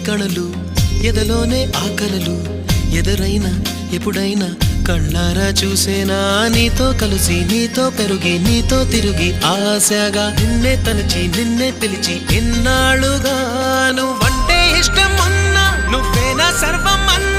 కళలు ఎదలోనే ఆకలలు ఎదురైనా ఎప్పుడైనా కళ్ళారా చూసేనా నీతో కలిసి నీతో పెరుగి నీతో తిరిగి ఆశగా నిన్నే తలచి నిన్నే పిలిచి ఎన్నాళ్ళుగా నువ్వంటే ఇష్టం ఉన్నా నువ్వేనా సర్వం అన్నా